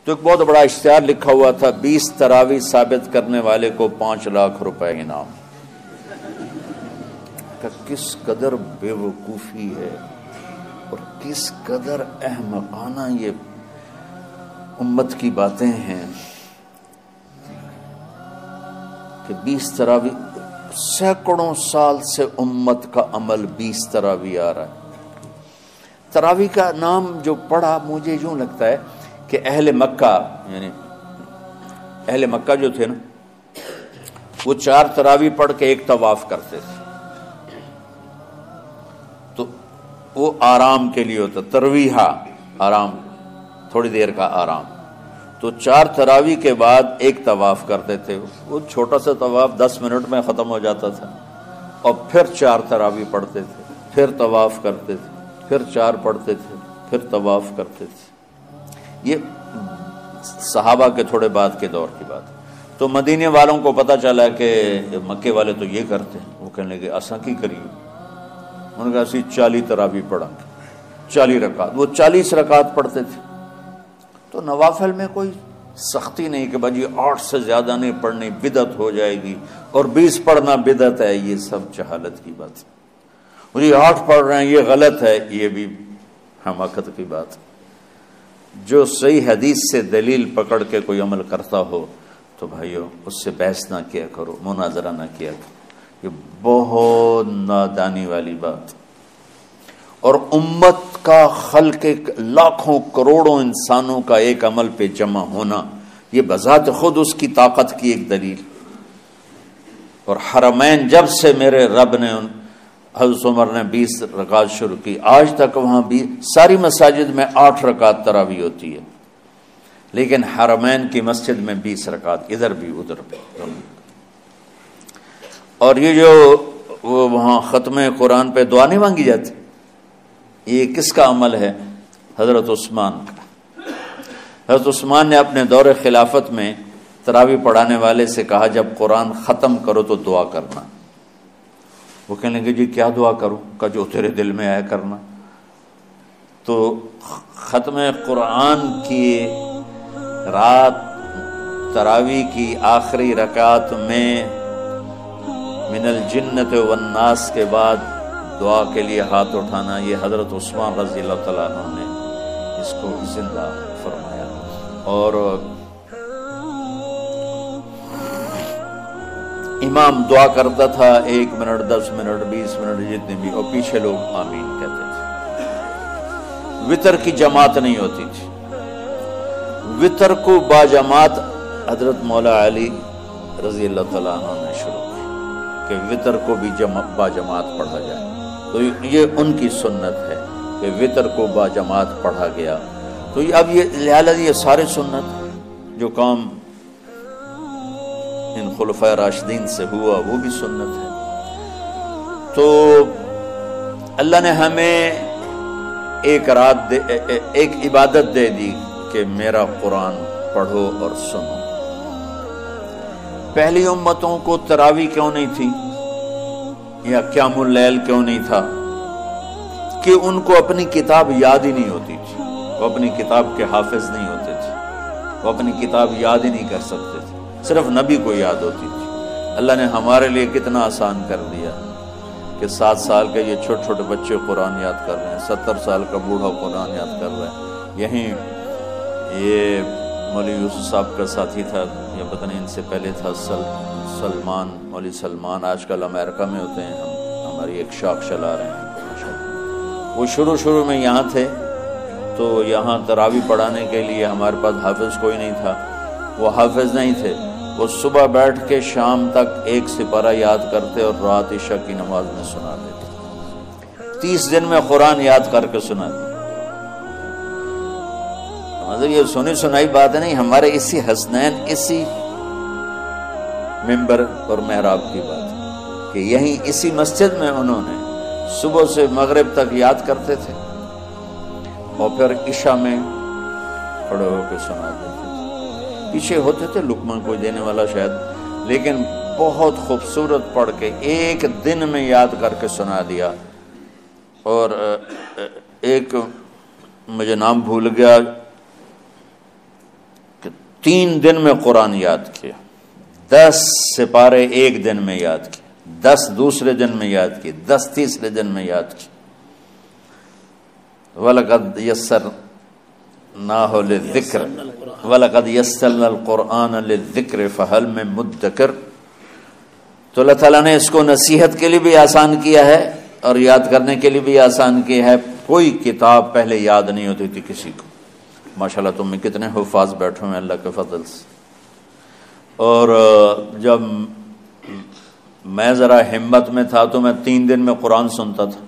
تو ایک بہت بڑا اشتہار لکھا ہوا تھا، 20 تراویح ثابت کرنے والے کو 5 لاکھ روپے انعام۔ کہ کس قدر بے وقوفی ہے اور کس قدر احمقانہ یہ امت کی باتیں ہیں کہ 20 تراویح، سینکڑوں سال سے امت کا عمل 20 تراویح آ رہا ہے۔ تراویح کا نام جو پڑھا مجھے یوں لگتا ہے کہ اہل مکہ، یعنی اہل مکہ جو تھے نا، وہ 4 تراویح پڑھ کے ایک طواف کرتے تھے، تو وہ آرام کے لیے ہوتا، ترویحہ آرام، تھوڑی دیر کا آرام۔ تو 4 تراویح کے بعد ایک طواف کرتے تھے، وہ چھوٹا سا طواف 10 منٹ میں ختم ہو جاتا تھا، اور پھر 4 تراویح پڑھتے تھے، پھر طواف کرتے تھے، پھر 4 پڑھتے تھے، پھر طواف کرتے تھے۔ یہ صحابہ کے تھوڑے بعد کے دور کی بات۔ تو مدینے والوں کو پتہ چلا کہ مکے والے تو یہ کرتے ہیں، وہ کہنے لگے اساں کی کریے؟ انہوں نے کہا اسی 40 تراویح پڑھیں گے، 40 رکعت۔ وہ 40 رکعت پڑھتے تھے۔ تو نوافل میں کوئی سختی نہیں کہ بھائی 8 سے زیادہ نہیں پڑھنی، بدعت ہو جائے گی، اور 20 پڑھنا بدعت ہے، یہ سب جہالت کی بات ہے۔ اور یہ 8 پڑھ رہے ہیں یہ غلط ہے، یہ بھی حماقت کی بات ہے۔ جو صحیح حدیث سے دلیل پکڑ کے کوئی عمل کرتا ہو تو بھائیو اس سے بحث نہ کیا کرو، مناظرہ نہ کیا کرو، یہ بہت نادانی والی بات۔ اور امت کا خلق لاکھوں کروڑوں انسانوں کا ایک عمل پہ جمع ہونا، یہ بذات خود اس کی طاقت کی ایک دلیل۔ اور حرمین جب سے میرے رب نے حضرت عمر نے 20 رکعت شروع کی، آج تک وہاں بھی ساری مساجد میں 8 رکعت تراویح ہوتی ہے، لیکن حرمین کی مسجد میں 20 رکعت، ادھر بھی ادھر بھی۔ اور یہ جو وہ وہاں ختم قرآن پہ دعا نہیں مانگی جاتی، یہ کس کا عمل ہے؟ حضرت عثمان کا۔ حضرت عثمان نے اپنے دور خلافت میں تراویح پڑھانے والے سے کہا جب قرآن ختم کرو تو دعا کرنا۔ وہ کہنے لگے جی کیا دعا کروں؟ کہ جو تیرے دل میں آیا کرنا۔ تو ختم قرآن کی رات تراویح کی آخری رکعت میں من الجنت والناس کے بعد دعا کے لیے ہاتھ اٹھانا، یہ حضرت عثمان رضی اللہ تعالیٰ عنہ نے اس کو زندہ فرمایا۔ اور امام دعا کرتا تھا 1 منٹ 10 منٹ 20 منٹ جتنے بھی، اور پیچھے لوگ آمین کہتے تھے۔ وتر کی جماعت نہیں ہوتی تھی، وتر کو باجماعت حضرت مولا علی رضی اللہ تعالیٰ عنہ نے شروع کی کہ وتر کو بھی باجماعت پڑھا جائے۔ تو یہ ان کی سنت ہے کہ وتر کو باجماعت پڑھا گیا۔ تو اب یہ لہٰذا یہ سارے سنت جو کام ان خلفائے راشدین سے ہوا وہ بھی سنت ہے۔ تو اللہ نے ہمیں ایک عبادت دے دی کہ میرا قرآن پڑھو اور سنو۔ پہلی امتوں کو تراویح کیوں نہیں تھی یا قیام اللیل کیوں نہیں تھا؟ کہ ان کو اپنی کتاب یاد ہی نہیں ہوتی تھی، وہ اپنی کتاب کے حافظ نہیں ہوتے تھے، وہ اپنی کتاب یاد ہی نہیں کر سکتے تھے، صرف نبی کو یاد ہوتی تھی۔ اللہ نے ہمارے لیے کتنا آسان کر دیا کہ 7 سال کے یہ چھوٹے چھوٹے بچے قرآن یاد کر رہے ہیں، 70 سال کا بوڑھا قرآن یاد کر رہا ہے۔ یہیں یہ مولوی یوسف صاحب کا ساتھی تھا، یا پتہ نہیں ان سے پہلے تھا، سلمان، مولوی سلمان، آج کل امریکہ میں ہوتے ہیں، ہماری ایک شاخ چلا رہے ہیں۔ وہ شروع میں یہاں تھے، تو یہاں تراویح پڑھانے کے لیے ہمارے پاس حافظ کوئی نہیں تھا، وہ حافظ نہیں تھے، وہ صبح بیٹھ کے شام تک 1 سپارہ یاد کرتے اور رات عشاء کی نماز میں سنا دیتے۔ 30 دن میں قرآن یاد کر کے سنا دیا۔ مطلب یہ سنی سنائی بات نہیں، ہمارے اسی حسنین، اسی ممبر اور محراب کی بات ہے کہ یہیں اسی مسجد میں انہوں نے صبح سے مغرب تک یاد کرتے تھے اور پھر عشاء میں کھڑے ہو کے سنا دیتے تھے۔ پیچھے ہوتے تھے لقمہ کوئی دینے والا شاید، لیکن بہت خوبصورت پڑھ کے 1 دن میں یاد کر کے سنا دیا۔ اور ایک مجھے نام بھول گیا، 3 دن میں قرآن یاد کیا، 10 سپارے ایک دن میں یاد کیے، 10 دوسرے دن میں یاد کیے، 10 تیسرے دن میں یاد کیے۔ وَلَقَدْ يَسَّرْنَاهُ لِلذِّكْرِ وَلَقَدْ يَسَّرْنَا الْقُرْآنَ لِلذِّكْرِ فَهَلْ مِن مُدَّكِرٍ۔ تو اللہ تعالیٰ نے اس کو نصیحت کے لیے بھی آسان کیا ہے اور یاد کرنے کے لیے بھی آسان کیا ہے۔ کوئی کتاب پہلے یاد نہیں ہوتی تھی کسی کو، ماشاءاللہ تم میں کتنے حفاظ بیٹھے ہیں اللہ کے فضل سے۔ اور جب میں ذرا ہمت میں تھا تو میں 3 دن میں قرآن سنتا تھا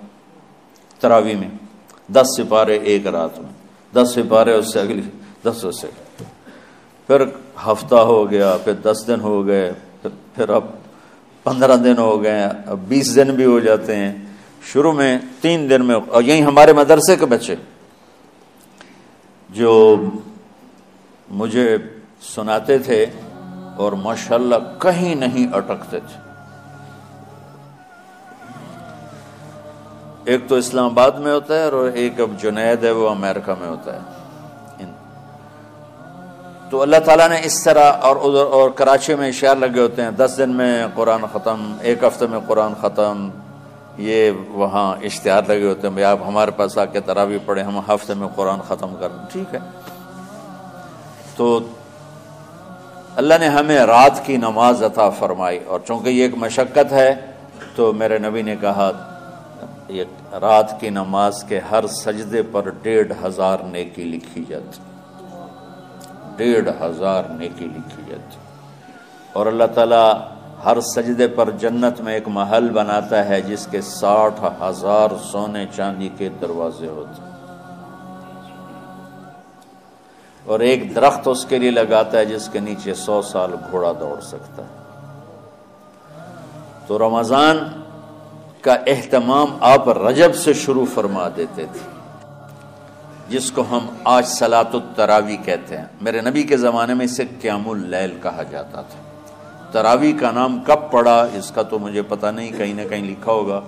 تراویح میں، 10 سپارے ایک رات میں، 10 سپارے اس سے اگلی 10 سے، پھر ہفتہ ہو گیا، پھر 10 دن ہو گئے، پھر اب 15 دن ہو گئے، اب 20 دن بھی ہو جاتے ہیں۔ شروع میں 3 دن میں، اور یہی ہمارے مدرسے کے بچے جو مجھے سناتے تھے اور ماشاءاللہ کہیں نہیں اٹکتے تھے۔ ایک تو اسلام آباد میں ہوتا ہے اور ایک اب جنید ہے وہ امریکہ میں ہوتا ہے۔ تو اللہ تعالیٰ نے اس طرح اور کراچی میں اشعار لگے ہوتے ہیں، 10 دن میں قرآن ختم، 1 ہفتے میں قرآن ختم، یہ وہاں اشتہار لگے ہوتے ہیں، بھئی آپ ہمارے پاس آ کے تراویح پڑھیں، ہم ہفتے میں قرآن ختم کر دیں۔ ٹھیک ہے، تو اللہ نے ہمیں رات کی نماز عطا فرمائی، اور چونکہ یہ ایک مشقت ہے تو میرے نبی نے کہا یہ رات کی نماز کے ہر سجدے پر 1500 نیکی لکھی جاتی، 1500 نیکی لکھی جاتی، اور اللہ تعالیٰ ہر سجدے پر جنت میں ایک محل بناتا ہے جس کے 60,000 سونے چاندی کے دروازے ہوتے ہیں، اور ایک درخت اس کے لیے لگاتا ہے جس کے نیچے 100 سال گھوڑا دوڑ سکتا ہے۔ تو رمضان کا اہتمام آپ رجب سے شروع فرما دیتے تھے، جس کو ہم آج صلاۃ التراویح کہتے ہیں۔ میرے نبی کے زمانے میں اسے قیام اللیل کہا جاتا تھا۔ تراویح کا نام کب پڑا اس کا تو مجھے پتہ نہیں، کہیں نہ کہیں لکھا ہوگا،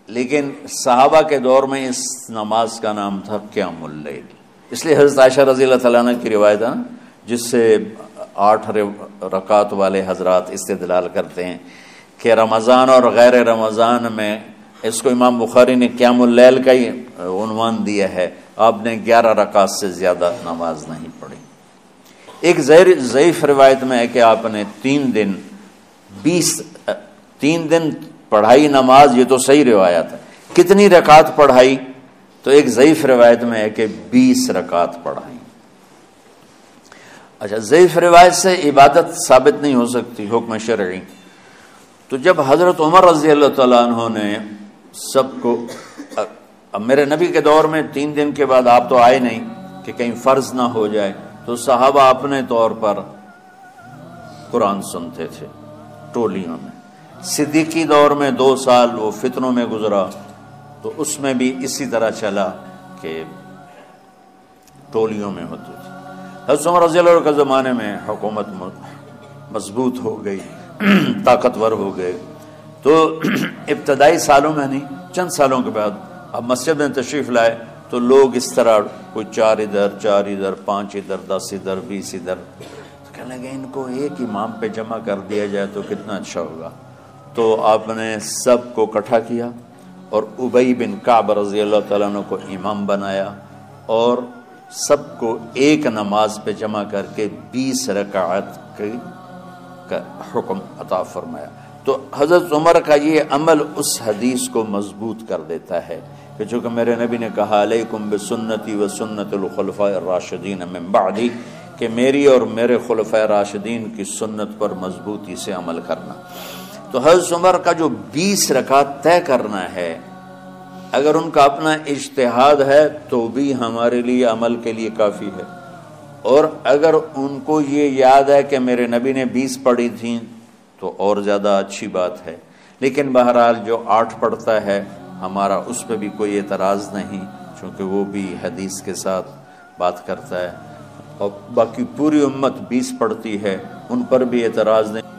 لیکن صحابہ کے دور میں اس نماز کا نام تھا قیام اللیل۔ اس لیے حضرت عائشہ رضی اللہ تعالیٰ عنہ کی روایت ہے جس سے 8 رکعت والے حضرات استدلال کرتے ہیں کہ رمضان اور غیر رمضان میں، اس کو امام بخاری نے قیام اللیل کا ہی عنوان دیا ہے، آپ نے 11 رکعت سے زیادہ نماز نہیں پڑھی۔ ایک ضعیف روایت میں ہے کہ آپ نے 3 دن پڑھائی نماز، یہ تو صحیح روایت ہے۔ کتنی رکعت پڑھائی؟ تو ایک ضعیف روایت میں ہے کہ 20 رکعت پڑھائی۔ اچھا، ضعیف روایت سے عبادت ثابت نہیں ہو سکتی حکم شرعی۔ تو جب حضرت عمر رضی اللہ تعالیٰ عنہ نے سب کو، اب میرے نبی کے دور میں 3 دن کے بعد آپ تو آئے نہیں کہ کہیں فرض نہ ہو جائے، تو صحابہ اپنے طور پر قرآن سنتے تھے ٹولیوں میں۔ صدیقی دور میں 2 سال وہ فتنوں میں گزرا، تو اس میں بھی اسی طرح چلا کہ ٹولیوں میں ہوتی تھی۔ حضرت عمر رضی اللہ عنہ کے زمانے میں حکومت مضبوط ہو گئی، طاقتور ہو گئے، تو ابتدائی سالوں میں نہیں، چند سالوں کے بعد اب مسجد میں تشریف لائے تو لوگ اس طرح کوئی 4 ادھر 4 ادھر 5 ادھر 10 ادھر 20 ادھر، تو کہنے لگے ان کو ایک امام پہ جمع کر دیا جائے تو کتنا اچھا ہوگا۔ تو آپ نے سب کو اکٹھا کیا اور ابی بن کعب رضی اللہ تعالیٰ عنہ کو امام بنایا، اور سب کو ایک نماز پہ جمع کر کے 20 رکعت کا حکم عطا فرمایا۔ تو حضرت عمر کا یہ عمل اس حدیث کو مضبوط کر دیتا ہے کہ چونکہ میرے نبی نے کہا علیکم بسنتی و سنت الخلفاء الراشدین من بعدی، کہ میری اور میرے خلفاء راشدین کی سنت پر مضبوطی سے عمل کرنا۔ تو حضرت عمر کا جو 20 رکعت طے کرنا ہے، اگر ان کا اپنا اجتہاد ہے تو بھی ہمارے لیے عمل کے لیے کافی ہے، اور اگر ان کو یہ یاد ہے کہ میرے نبی نے 20 پڑھی تھیں تو اور زیادہ اچھی بات ہے۔ لیکن بہرحال جو 8 پڑھتا ہے ہمارا اس پہ بھی کوئی اعتراض نہیں، چونکہ وہ بھی حدیث کے ساتھ بات کرتا ہے، اور باقی پوری امت 20 پڑھتی ہے، ان پر بھی اعتراض نہیں۔